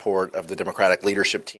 support of the Democratic leadership team.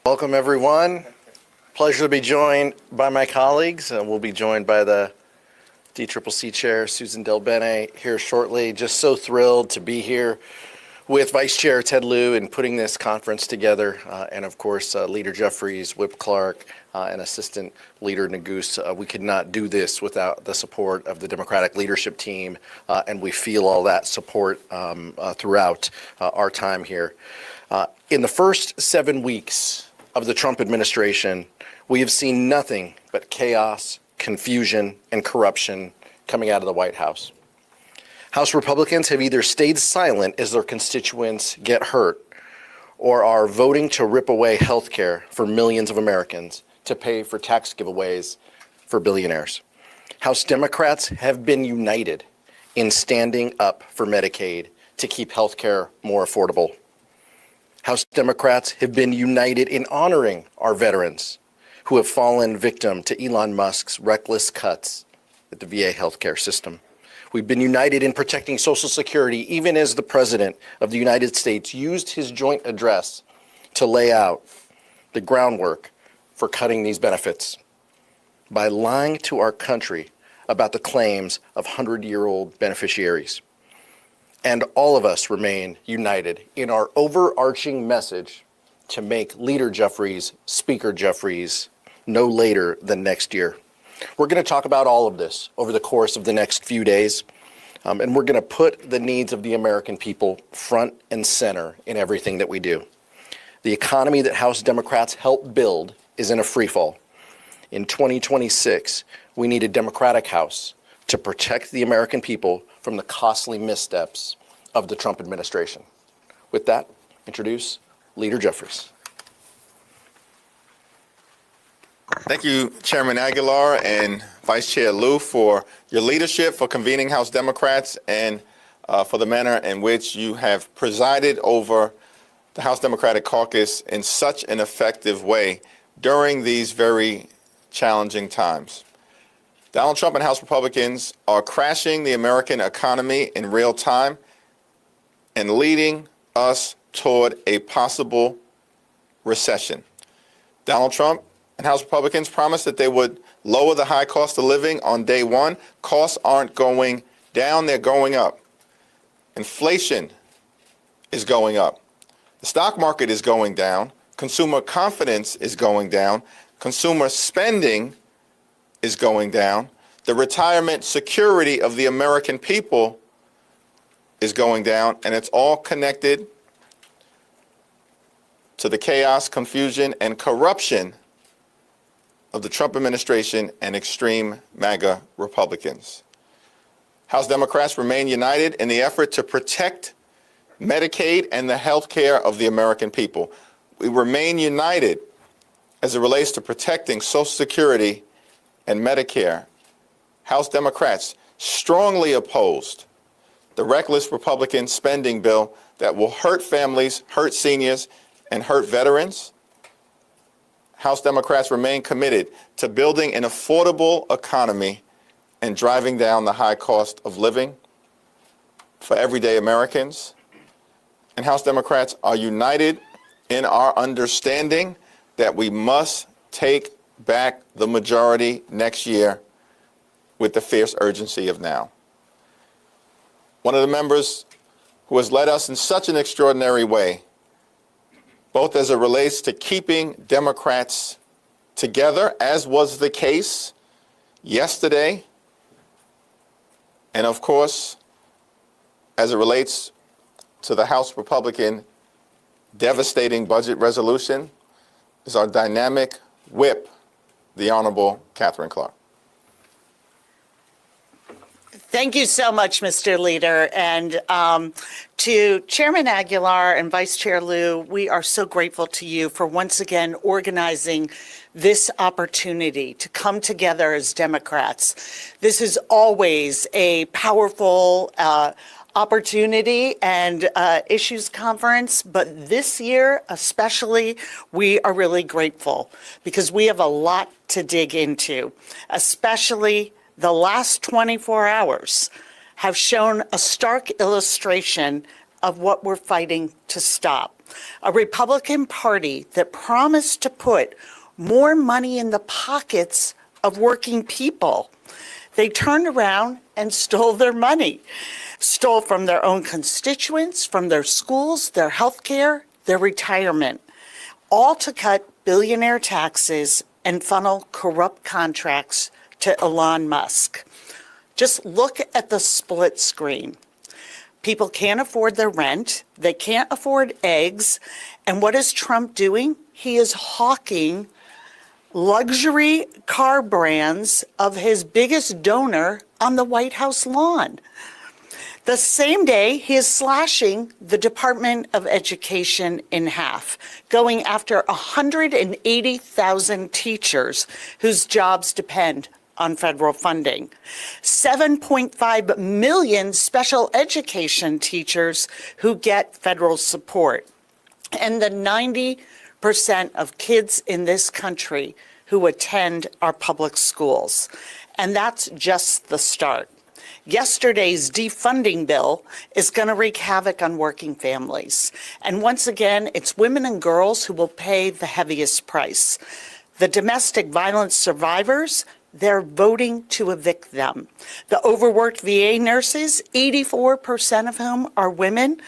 Welcome, everyone. Pleasure to be joined by my colleagues. We'll be joined by the DCCC Chair, Susan Del Bene, here shortly. Just so thrilled to be here with Vice Chair Ted Lieu in putting this conference together, and of course, Leader Jeffries, Whip Clark, and Assistant Leader Nagus. We could not do this without the support of the Democratic leadership team, and we feel all that support throughout our time here. In the first 7 weeks of the Trump administration, we have seen nothing but chaos, confusion, and corruption coming out of the White House. House Republicans have either stayed silent as their constituents get hurt, or are voting to rip away health care for millions of Americans to pay for tax giveaways for billionaires. House Democrats have been united in standing up for Medicaid to keep health care more affordable. House Democrats have been united in honoring our veterans who have fallen victim to Elon Musk's reckless cuts at the VA healthcare system. We've been united in protecting Social Security, even as the President of the United States used his joint address to lay out the groundwork for cutting these benefits by lying to our country about the claims of 100-year-old beneficiaries. And all of us remain united in our overarching message to make Leader Jeffries, Speaker Jeffries, no later than next year. We're going to talk about all of this over the course of the next few days, and we're going to put the needs of the American people front and center in everything that we do. The economy that House Democrats helped build is in a freefall. In 2026, we need a Democratic House to protect the American people from the costly missteps of the Trump administration. With that, introduce Leader Jeffries. Thank you, Chairman Aguilar and Vice Chair Lieu, for your leadership, for convening House Democrats, and for the manner in which you have presided over the House Democratic Caucus in such an effective way during these very challenging times. Donald Trump and House Republicans are crashing the American economy in real time and leading us toward a possible recession. Donald Trump and House Republicans promised that they would lower the high cost of living on day one. Costs aren't going down, they're going up. Inflation is going up. The stock market is going down. Consumer confidence is going down. Consumer spending is going down. The retirement security of the American people is going down, and it's all connected to the chaos, confusion, and corruption of the Trump administration and extreme MAGA Republicans. House Democrats remain united in the effort to protect Medicaid and the health care of the American people. We remain united as it relates to protecting Social Security and Medicare. House Democrats strongly opposed the reckless Republican spending bill that will hurt families, hurt seniors, and hurt veterans. House Democrats remain committed to building an affordable economy and driving down the high cost of living for everyday Americans. And House Democrats are united in our understanding that we must take back the majority next year with the fierce urgency of now. One of the members who has led us in such an extraordinary way, both as it relates to keeping Democrats together, as was the case yesterday, and of course, as it relates to the House Republican devastating budget resolution, is our dynamic whip, the Honorable Catherine Clark. Thank you so much, Mr. Leader. And to Chairman Aguilar and Vice Chair Liu, we are so grateful to you for once again organizing this opportunity to come together as Democrats. This is always a powerful opportunity and issues conference, but this year especially, we are really grateful because we have a lot to dig into, especially the last 24 hours have shown a stark illustration of what we're fighting to stop. A Republican Party that promised to put more money in the pockets of working people. They turned around and stole their money, stole from their own constituents, from their schools, their health care, their retirement, all to cut billionaire taxes and funnel corrupt contracts to Elon Musk. Just look at the split screen. People can't afford their rent. They can't afford eggs. And what is Trump doing? He is hawking luxury car brands of his biggest donor on the White House lawn. The same day, he is slashing the Department of Education in half, going after 180,000 teachers whose jobs depend on federal funding, 7.5 million special education teachers who get federal support, and the 90% of kids in this country who attend our public schools. And that's just the start. Yesterday's defunding bill is going to wreak havoc on working families. And once again, it's women and girls who will pay the heaviest price. The domestic violence survivors, they're voting to evict them. The overworked VA nurses, 84% of whom are women,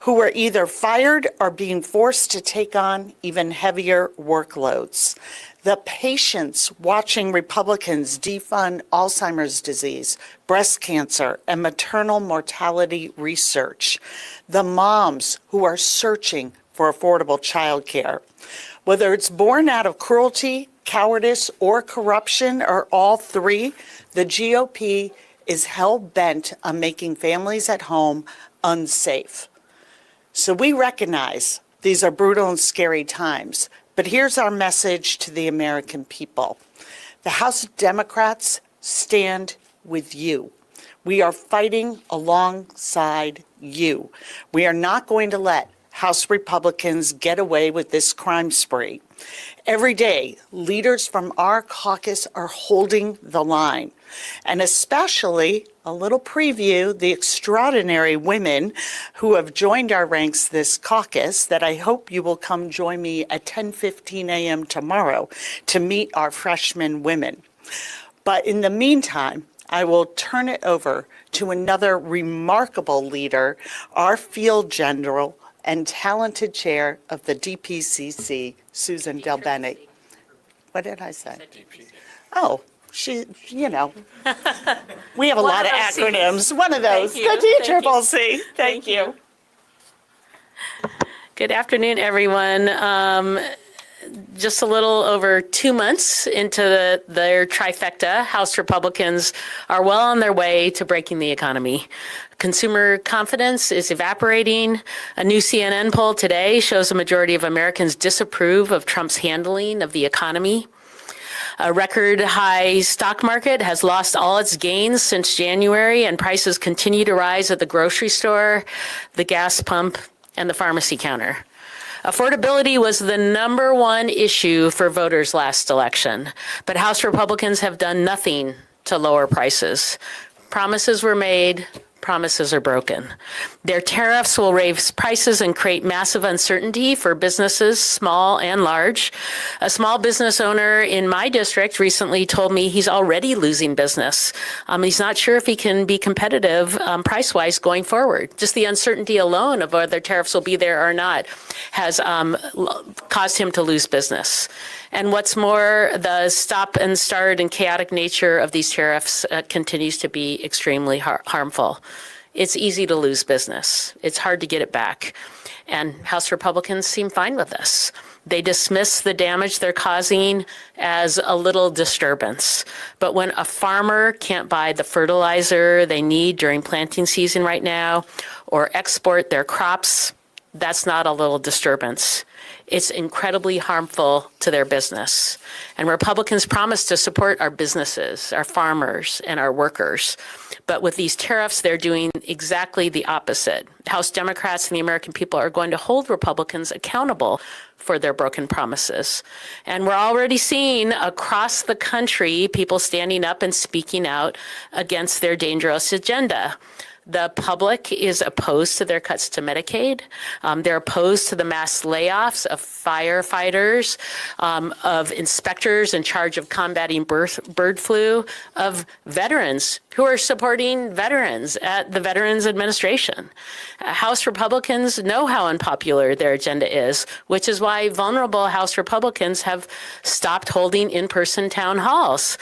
who are either fired or being forced to take on even heavier workloads. The patients watching Republicans defund Alzheimer's disease, breast cancer, and maternal mortality research. The moms who are searching for affordable childcare. Whether it's born out of cruelty, cowardice, or corruption, or all three, the GOP is hell-bent on making families at home unsafe. So we recognize these are brutal and scary times, but here's our message to the American people. The House Democrats stand with you. We are fighting alongside you. We are not going to let House Republicans get away with this crime spree. Every day, leaders from our caucus are holding the line, and especially a little preview, the extraordinary women who have joined our ranks this caucus that I hope you will come join me at 10:15 a.m. tomorrow to meet our freshman women. But in the meantime, I will turn it over to another remarkable leader, our field general and talented chair of the DPCC, Susan Delbene. What did I say? Oh, she, you know, we have a lot of acronyms. One of those, the DCCC. Thank you. Good afternoon, everyone. Just a little over 2 months into their trifecta, House Republicans are well on their way to breaking the economy. Consumer confidence is evaporating. A new CNN poll today shows a majority of Americans disapprove of Trump's handling of the economy. A record high stock market has lost all its gains since January, and prices continue to rise at the grocery store, the gas pump, and the pharmacy counter. Affordability was the #1 issue for voters last election, but House Republicans have done nothing to lower prices. Promises were made, promises are broken. Their tariffs will raise prices and create massive uncertainty for businesses, small and large. A small business owner in my district recently told me he's already losing business. He's not sure if he can be competitive price-wise going forward. Just the uncertainty alone of whether tariffs will be there or not has caused him to lose business. And what's more, the stop and start and chaotic nature of these tariffs continues to be extremely harmful. It's easy to lose business. It's hard to get it back. And House Republicans seem fine with this. They dismiss the damage they're causing as a little disturbance. But when a farmer can't buy the fertilizer they need during planting season right now, or export their crops, that's not a little disturbance. It's incredibly harmful to their business. And Republicans promise to support our businesses, our farmers, and our workers. But with these tariffs, they're doing exactly the opposite. House Democrats and the American people are going to hold Republicans accountable for their broken promises. And we're already seeing across the country people standing up and speaking out against their dangerous agenda. The public is opposed to their cuts to Medicaid. They're opposed to the mass layoffs of firefighters, of inspectors in charge of combating bird flu, of veterans who are supporting veterans at the Veterans Administration. House Republicans know how unpopular their agenda is, which is why vulnerable House Republicans have stopped holding in-person town halls.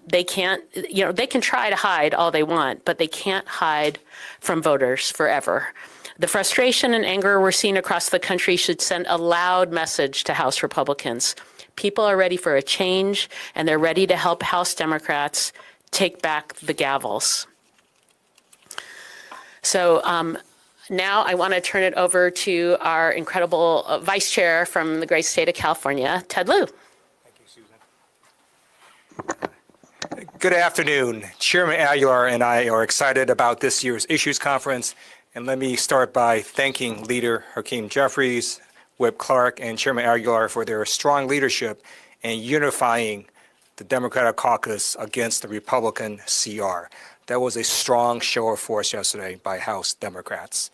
They can't, they can try to hide all they want, but they can't hide from voters forever. The frustration and anger we're seeing across the country should send a loud message to House Republicans. People are ready for a change, and they're ready to help House Democrats take back the gavels. So now I want to turn it over to our incredible Vice Chair from the great state of California, Ted Lieu. Thank you, Susan. Good afternoon. Chairman Aguilar and I are excited about this year's Issues Conference. And let me start by thanking Leader Hakeem Jeffries, Whip Clark, and Chairman Aguilar for their strong leadership in unifying the Democratic caucus against the Republican CR. That was a strong show of force yesterday by House Democrats.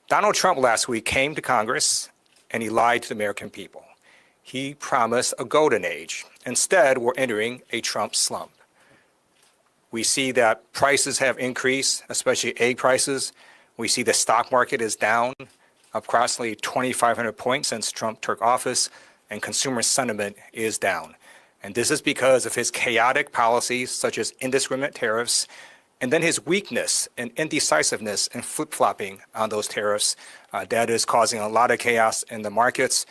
Donald Trump last week came to Congress and he lied to the American people. He promised a golden age. Instead, we're entering a Trump slump. We see that prices have increased, especially egg prices. We see the stock market is down approximately 2,500 points since Trump took office, and consumer sentiment is down. And this is because of his chaotic policies, such as indiscriminate tariffs, and then his weakness and indecisiveness in flip-flopping on those tariffs. That is causing a lot of chaos in the markets.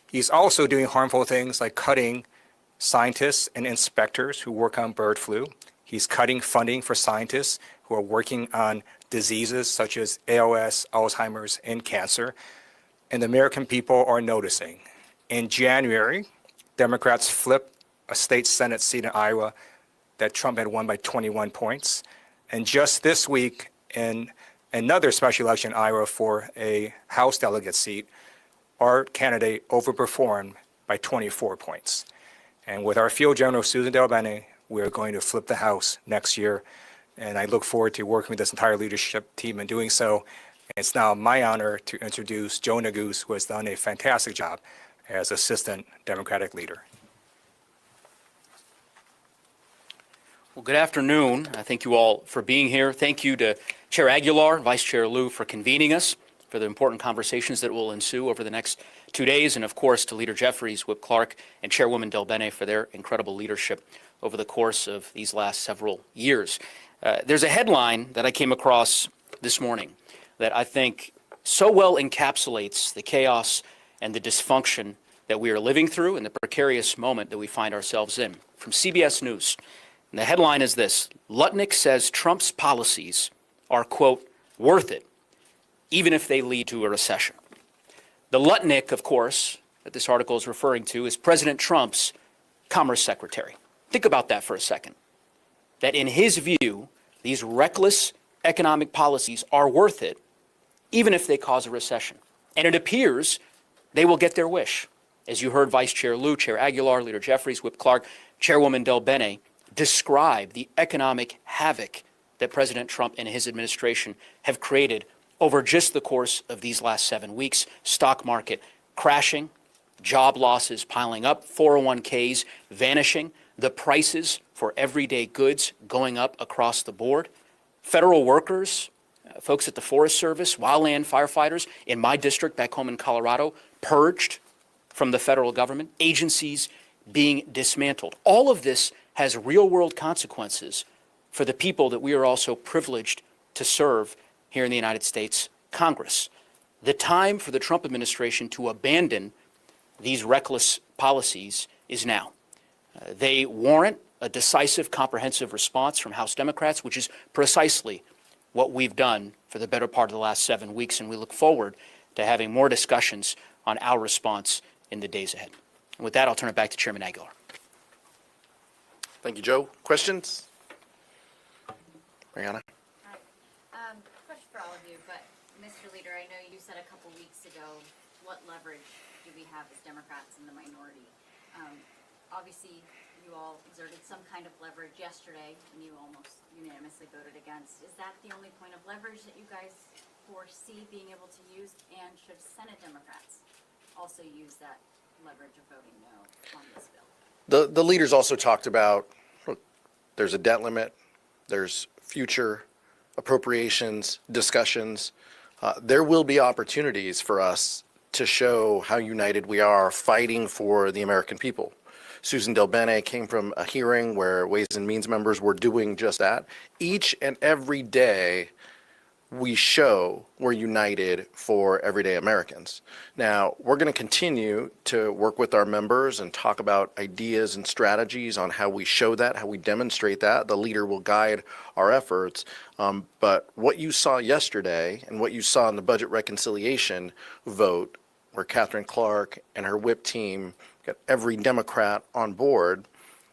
He's also doing harmful things like cutting scientists and inspectors who work on bird flu. He's cutting funding for scientists who are working on diseases such as ALS, Alzheimer's, and cancer. And the American people are noticing. In January, Democrats flipped a state Senate seat in Iowa that Trump had won by 21 points. And just this week, in another special election in Iowa for a House delegate seat, our candidate overperformed by 24 points. And with our field general, Susan Delbene, we're going to flip the House next year. And I look forward to working with this entire leadership team in doing so. It's now my honor to introduce Joe Neguse, who has done a fantastic job as Assistant Democratic Leader. Well, good afternoon. Thank you all for being here. Thank you to Chair Aguilar, Vice Chair Lieu for convening us for the important conversations that will ensue over the next 2 days, and of course to Leader Jeffries, Whip Clark, and Chairwoman Delbene for their incredible leadership over the course of these last several years. There's a headline that I came across this morning that I think so well encapsulates the chaos and the dysfunction that we are living through and the precarious moment that we find ourselves in. From CBS News, and the headline is this: Lutnick says Trump's policies are, quote, worth it, even if they lead to a recession. The Lutnick, of course, that this article is referring to is President Trump's Commerce Secretary. Think about that for a second. That in his view, these reckless economic policies are worth it, even if they cause a recession. And it appears they will get their wish. As you heard Vice Chair Lieu, Chair Aguilar, Leader Jeffries, Whip Clark, Chairwoman Delbene describe the economic havoc that President Trump and his administration have created over just the course of these last 7 weeks. Stock market crashing, job losses piling up, 401ks vanishing, the prices for everyday goods going up across the board. Federal workers, folks at the Forest Service, wildland firefighters in my district back home in Colorado, purged from the federal government, agencies being dismantled. All of this has real-world consequences for the people that we are also privileged to serve here in the United States Congress. The time for the Trump administration to abandon these reckless policies is now. They warrant a decisive, comprehensive response from House Democrats, which is precisely what we've done for the better part of the last 7 weeks, and we look forward to having more discussions on our response in the days ahead. And with that, I'll turn it back to Chairman Aguilar. Thank you, Joe. Questions? Brianna? Question for all of you, but Mr. Leader, I know you said a couple weeks ago, what leverage do we have as Democrats in the minority? Obviously, you all exerted some kind of leverage yesterday, and you almost unanimously voted against. Is that the only point of leverage that you guys foresee being able to use? And should Senate Democrats also use that leverage of voting no on this bill? The leaders also talked about, look, there's a debt limit, there's future appropriations, discussions. There will be opportunities for us to show how united we are fighting for the American people. Susan DelBene came from a hearing where Ways and Means members were doing just that. Each and every day, we show we're united for everyday Americans. Now, we're going to continue to work with our members and talk about ideas and strategies on how we show that, how we demonstrate that. The leader will guide our efforts. But what you saw yesterday and what you saw in the budget reconciliation vote, where Catherine Clark and her whip team got every Democrat on board,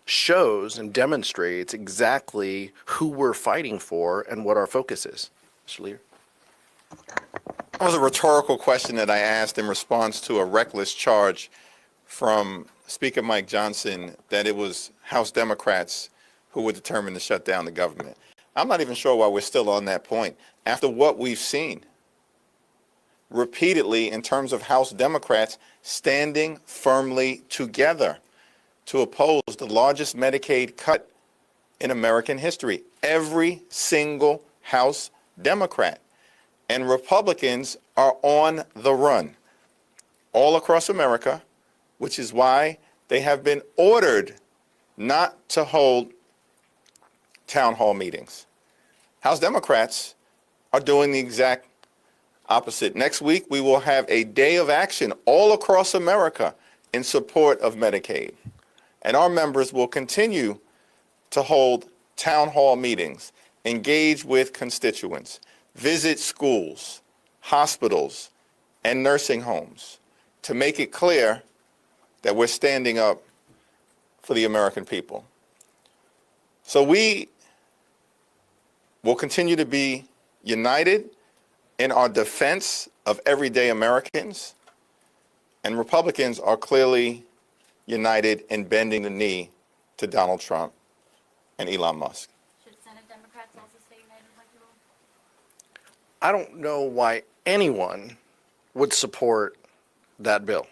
shows and demonstrates exactly who we're fighting for and what our focus is. Mr. Leader. That was a rhetorical question that I asked in response to a reckless charge from Speaker Mike Johnson that it was House Democrats who were determined to shut down the government. I'm not even sure why we're still on that point. After what we've seen repeatedly in terms of House Democrats standing firmly together to oppose the largest Medicaid cut in American history. Every single House Democrat. And Republicans are on the run all across America, which is why they have been ordered not to hold town hall meetings. House Democrats are doing the exact opposite. Next week, we will have a day of action all across America in support of Medicaid. And our members will continue to hold town hall meetings, engage with constituents, visit schools, hospitals, and nursing homes to make it clear that we're standing up for the American people. So we will continue to be united in our defense of everyday Americans, and Republicans are clearly united in bending the knee to Donald Trump and Elon Musk. Should Senate Democrats also stay united like you will? I don't know why anyone would support that bill.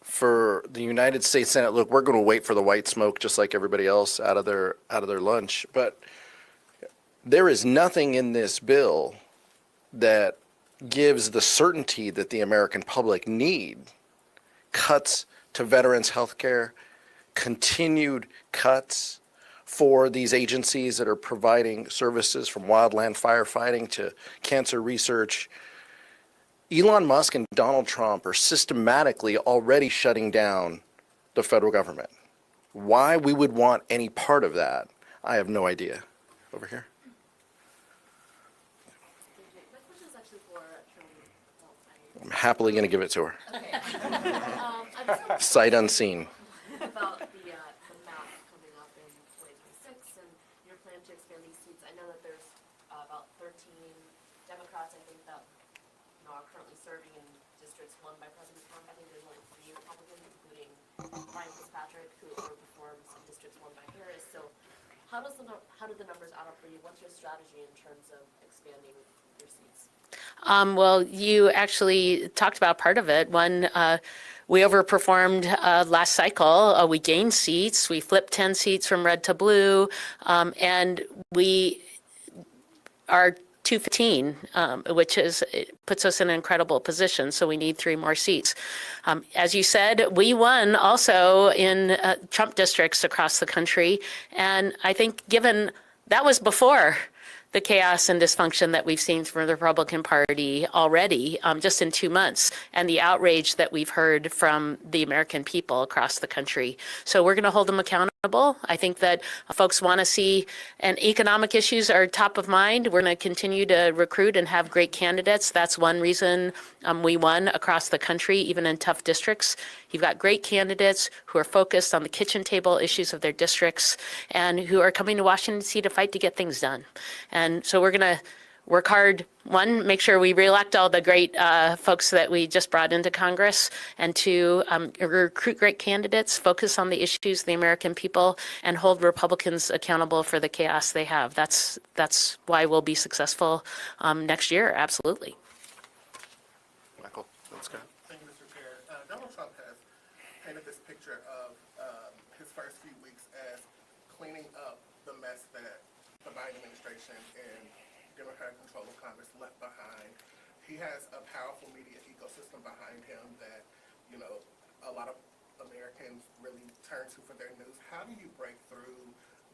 For the United States Senate, look, we're going to wait for the white smoke just like everybody else out of their lunch, but there is nothing in this bill that gives the certainty that the American public need. Cuts to veterans' health care, continued cuts for these agencies that are providing services from wildland firefighting to cancer research. Elon Musk and Donald Trump are systematically already shutting down the federal government. Why we would want any part of that, I have no idea. Over here. My question is actually for Chairman. I'm happily going to give it to her. Okay. I just have Sight unseen. about the map coming up in 2026 and your plan to expand these seats. I know that there's about 13 Democrats, I think, that are currently serving in districts won by President Trump. I think there's only 3 Republicans, including Ryan Fitzpatrick, who overperforms in districts won by Harris. So how do the numbers add up for you? What's your strategy in terms of expanding your seats? Well, you actually talked about part of it. One, we overperformed last cycle. We gained seats. We flipped 10 seats from red to blue. And we are 215, which puts us in an incredible position. So we need 3 more seats. As you said, we won also in Trump districts across the country. And I think given that was before the chaos and dysfunction that we've seen from the Republican Party already, just in 2 months, and the outrage that we've heard from the American people across the country. So we're going to hold them accountable. I think that folks want to see, and economic issues are top of mind. We're going to continue to recruit and have great candidates. That's one reason we won across the country, even in tough districts. You've got great candidates who are focused on the kitchen table issues of their districts and who are coming to Washington, D.C. to fight to get things done. And so we're going to work hard, one, make sure we reelect all the great folks that we just brought into Congress, and 2, recruit great candidates, focus on the issues of the American people, and hold Republicans accountable for the chaos they have. That's why we'll be successful next year, absolutely. Michael, let's go. Thank you, Mr. Chair. Donald Trump has painted this picture of his first few weeks as cleaning up the mess that the Biden administration and Democratic control of Congress left behind. He has a powerful media ecosystem behind him that, you know, a lot of Americans really turn to for their news. How do you break through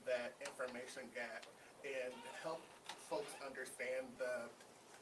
that information gap and help folks understand the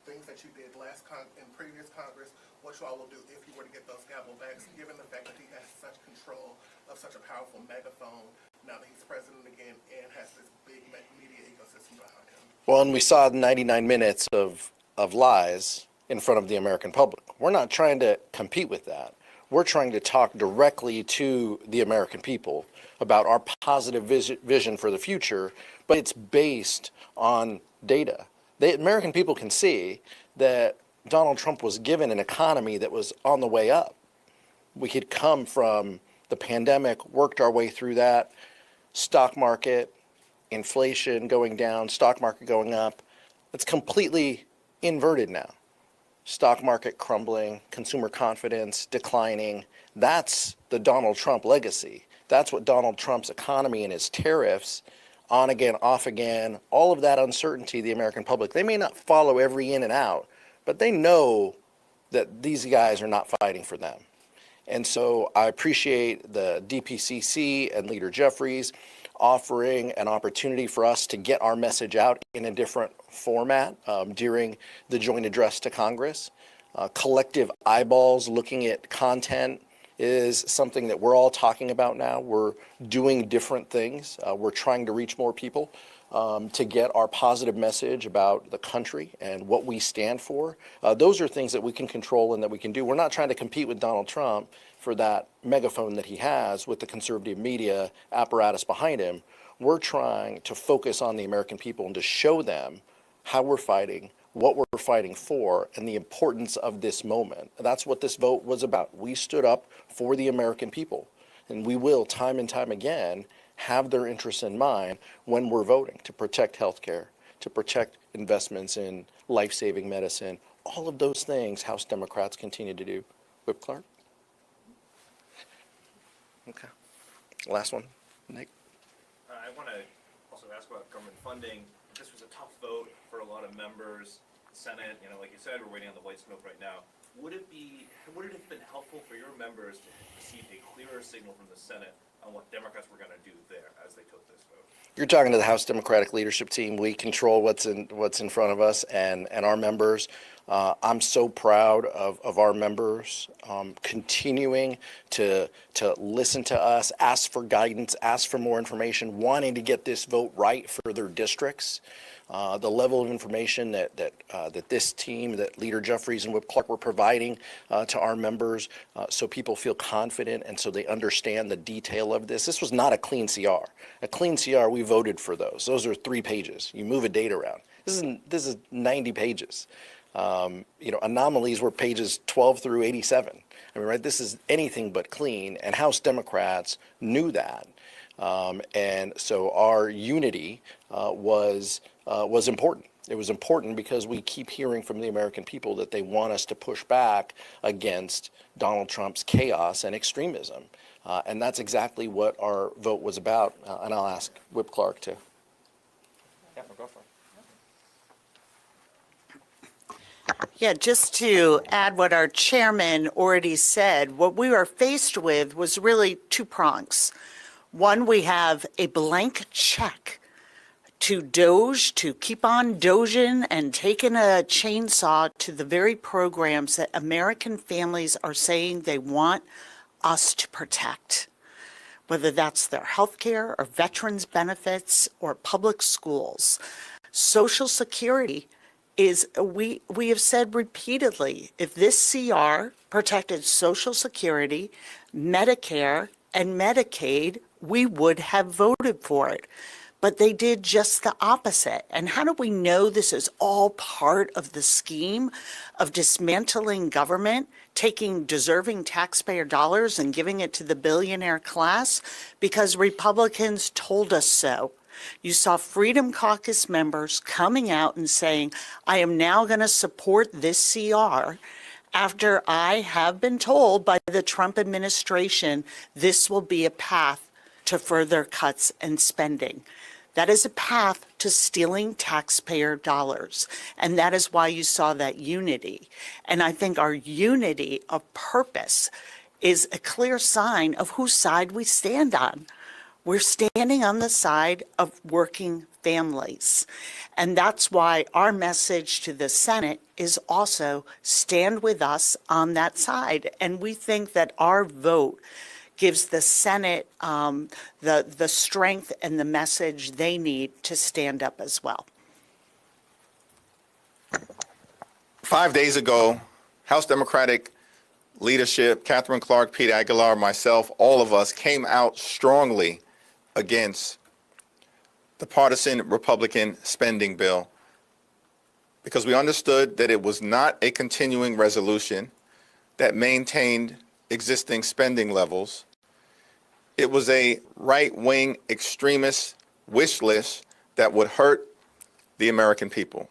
things that you did in previous Congress, what you all will do if you were to get those gavel backs, given the fact that he has such control of such a powerful megaphone now that he's president again and has this big media ecosystem behind him? Well, and we saw 99 minutes of lies in front of the American public. We're not trying to compete with that. We're trying to talk directly to the American people about our positive vision for the future, but it's based on data. The American people can see that Donald Trump was given an economy that was on the way up. We had come from the pandemic, worked our way through that, stock market, inflation going down, stock market going up. It's completely inverted now. Stock market crumbling, consumer confidence declining. That's the Donald Trump legacy. That's what Donald Trump's economy and his tariffs, on again, off again, all of that uncertainty, the American public, they may not follow every in and out, but they know that these guys are not fighting for them. And so I appreciate the DPCC and Leader Jeffries offering an opportunity for us to get our message out in a different format during the joint address to Congress. Collective eyeballs looking at content is something that we're all talking about now. We're doing different things. We're trying to reach more people to get our positive message about the country and what we stand for. Those are things that we can control and that we can do. We're not trying to compete with Donald Trump for that megaphone that he has with the conservative media apparatus behind him. We're trying to focus on the American people and to show them how we're fighting, what we're fighting for, and the importance of this moment. That's what this vote was about. We stood up for the American people, and we will, time and time again, have their interests in mind when we're voting to protect healthcare, to protect investments in life-saving medicine. All of those things House Democrats continue to do. Whip Clark? Okay. Last one, Nick. I want to also ask about government funding. This was a tough vote for a lot of members. Senate, like you said, we're waiting on the white smoke right now. Would it have been helpful for your members to receive a clearer signal from the Senate on what Democrats were going to do there as they took this vote? You're talking to the House Democratic leadership team. We control what's in front of us and our members. I'm so proud of our members continuing to listen to us, ask for guidance, ask for more information, wanting to get this vote right for their districts. The level of information that this team, that Leader Jeffries and Whip Clark were providing to our members so people feel confident and so they understand the detail of this. This was not a clean CR. A clean CR, we voted for those. Those are 3 pages. You move a date around. This is 90 pages. Anomalies were pages 12 through 87. I mean, right, this is anything but clean, and House Democrats knew that. And so our unity was important. It was important because we keep hearing from the American people that they want us to push back against Donald Trump's chaos and extremism. And that's exactly what our vote was about. And I'll ask Whip Clark to. Yeah, go for it. Yeah, just to add what our chairman already said, what we were faced with was really two prongs. One, we have a blank check to Doge, to keep on doging and taking a chainsaw to the very programs that American families are saying they want us to protect, whether that's their health care or veterans benefits or public schools. Social Security is, we have said repeatedly, if this CR protected Social Security, Medicare, and Medicaid, we would have voted for it. But they did just the opposite. And how do we know this is all part of the scheme of dismantling government, taking deserving taxpayer dollars and giving it to the billionaire class? Because Republicans told us so. You saw Freedom Caucus members coming out and saying, I am now going to support this CR after I have been told by the Trump administration this will be a path to further cuts and spending. That is a path to stealing taxpayer dollars. And that is why you saw that unity. And I think our unity of purpose is a clear sign of whose side we stand on. We're standing on the side of working families. And that's why our message to the Senate is also stand with us on that side. And we think that our vote gives the Senate the strength and the message they need to stand up as well. 5 days ago, House Democratic leadership, Catherine Clark, Pete Aguilar, myself, all of us came out strongly against the partisan Republican spending bill because we understood that it was not a continuing resolution that maintained existing spending levels. It was a right-wing extremist wish list that would hurt the American people.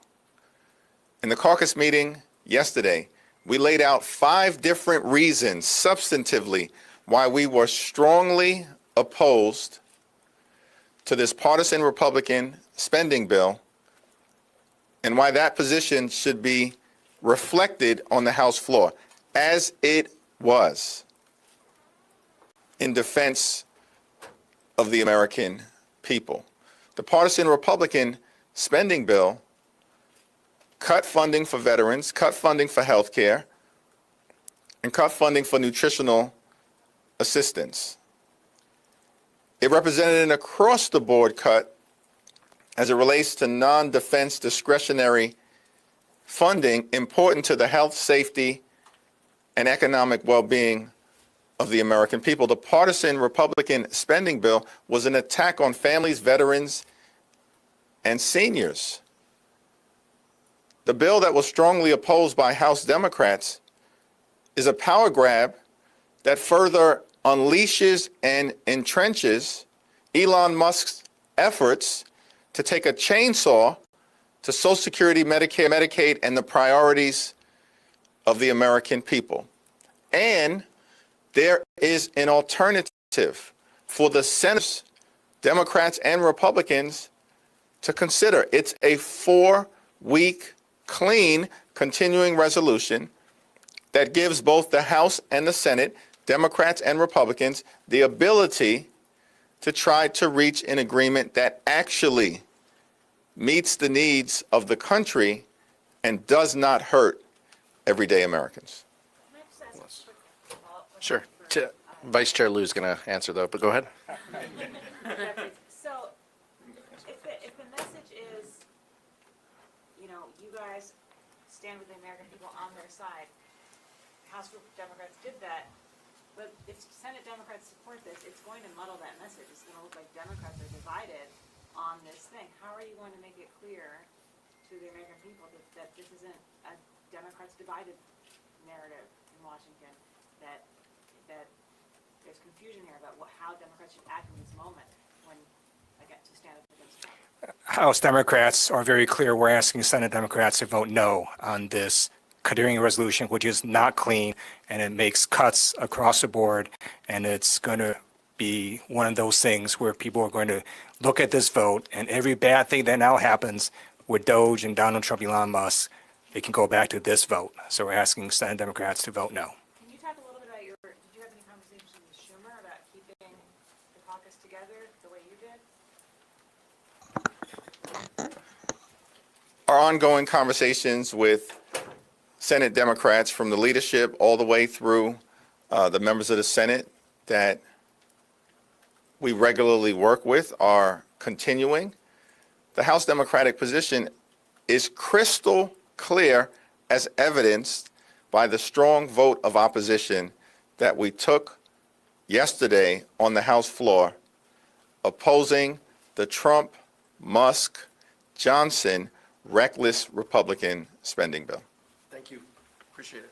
In the caucus meeting yesterday, we laid out 5 different reasons, substantively, why we were strongly opposed to this partisan Republican spending bill and why that position should be reflected on the House floor, as it was, in defense of the American people. The partisan Republican spending bill cut funding for veterans, cut funding for health care, and cut funding for nutritional assistance. It represented an across-the-board cut as it relates to non-defense discretionary funding important to the health, safety, and economic well-being of the American people. The partisan Republican spending bill was an attack on families, veterans, and seniors. The bill that was strongly opposed by House Democrats is a power grab that further unleashes and entrenches Elon Musk's efforts to take a chainsaw to Social Security, Medicare, Medicaid, and the priorities of the American people. And there is an alternative for the senators, Democrats and Republicans, to consider. It's a 4-week, clean, continuing resolution that gives both the House and the Senate, Democrats and Republicans, the ability to try to reach an agreement that actually meets the needs of the country and does not hurt everyday Americans. Sure. Vice Chair Liu's going to answer though, but go ahead. So, if the message is, you know, you guys stand with the American people on their side, House Democrats did that, but if Senate Democrats support this, it's going to muddle that message. It's going to look like Democrats are divided on this thing. How are you going to make it clear to the American people that this isn't a Democrats divided narrative in Washington, that there's confusion here about how Democrats should act in this moment when, again, to stand up against Trump? House Democrats are very clear. We're asking Senate Democrats to vote no on this continuing resolution, which is not clean, and it makes cuts across the board, and it's going to be one of those things where people are going to look at this vote, and every bad thing that now happens with Doge and Donald Trump, Elon Musk, it can go back to this vote. So we're asking Senate Democrats to vote no. Can you talk a little bit about did you have any conversations with Schumer about keeping the caucus together the way you did? Our ongoing conversations with Senate Democrats from the leadership all the way through the members of the Senate that we regularly work with are continuing. The House Democratic position is crystal clear as evidenced by the strong vote of opposition that we took yesterday on the House floor opposing the Trump, Musk, Johnson reckless Republican spending bill. Thank you. Appreciate it.